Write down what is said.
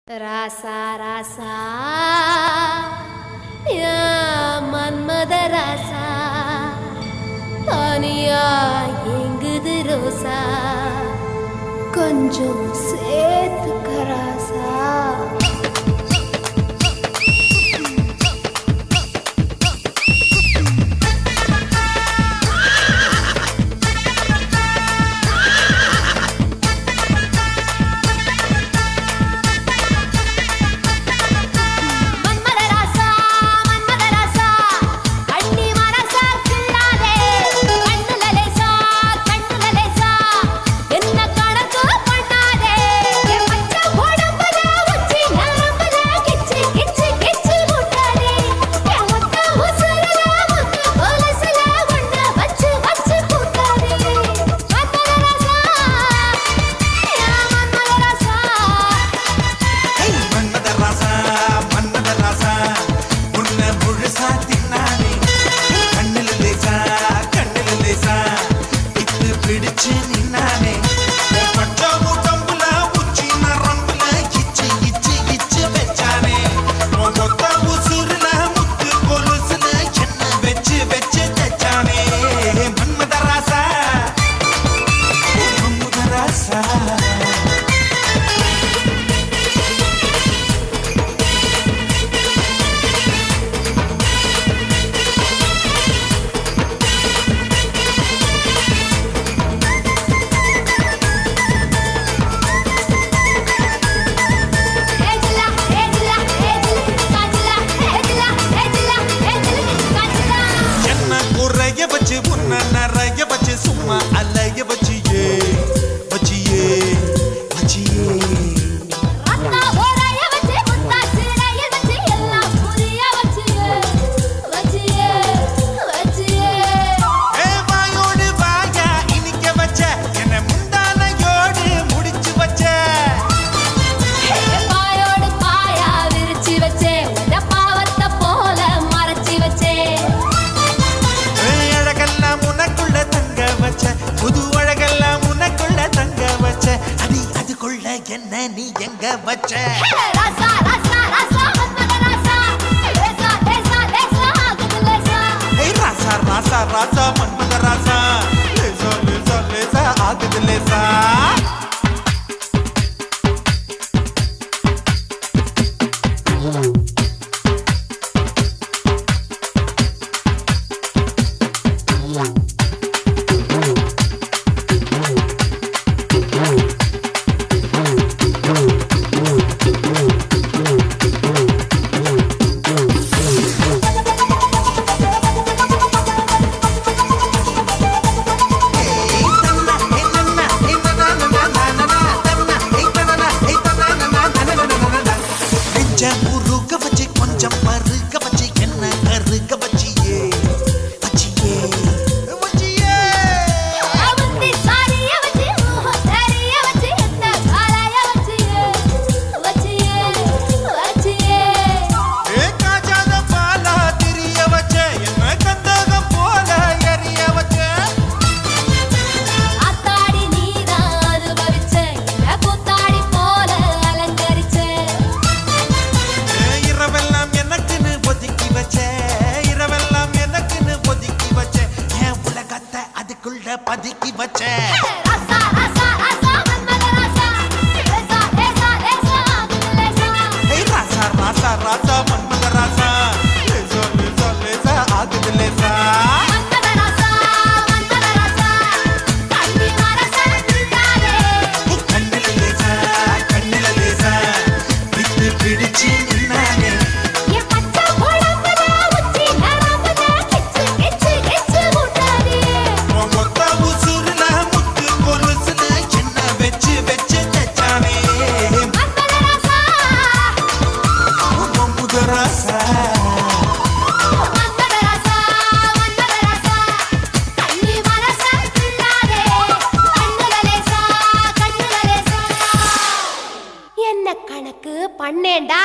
ராசா ராசா யா மன்மத ராசா தனியா எங்குது ரோசா கொஞ்சம் சேர்த்துக்க ராசா. சும்மா அலைய வச்சியே வச்சியே வச்சியே என்ன நீ எங்க வச்ச ராசா ராசா ராசா மன்மத ராசா லேசா லேசா லேசா ஆகுது லேசா ராசா ராசா ராசா மன்மத ராசா லேசா லேசா லேசா ஆகுது லேசா. கொஞ்சம் மறுக்க வச்சு என்ன கருக்க வச்சியே வச்சியே வச்சியே அவந்தி சாரிய வச்சு சாரிய வச்சு என்ன காலைய வச்சியே வச்சியே வச்சியே காஜாத பாலா திரிய வச்ச என்ன கந்தகம் போல எரிய வச்ச ஆத்தாடி நீதான் அனுபவிச்ச என்ன கூத்தாடி போல அலங்கரிச்ச இரவெல்லாம் எனக்குன்னு ஒதுக்கி வச்ச இரவெல்லாம் எனக்குன்னு ஒதுக்கி வச்ச என் உலகத்தை அதுக்குள்ள பதுக்கி வச்ச ராசா ராசா ராசா மன்மத ராசா லேசா லேசா லேசா ஆகுது லேசா ராசா ராசா ராசா மன்மத ராசா லேசா லேசா லேசா ஆகுது லேசா. மன்மத ராசா கண்ணி மரசா நின்றாரே கண்ணில லேசா கண்ணில லேசா விட்டு பிடிச்சு நின்னானே என் பச்சை குழம்புல உச்சி நரம்புல கிச்சு கிச்சு கிச்சு ஊட்டாதே மொத்த உசுருல முத்து கொலுசுல என்ன வச்சு வச்சு தச்சானே மன்மத ராசா மன்மத ராசா மன்மத ராசா கண்ணி மரசா நின்றாரே கண்ணுல லேசா என்ன கணக்கு பண்ணேன்டா.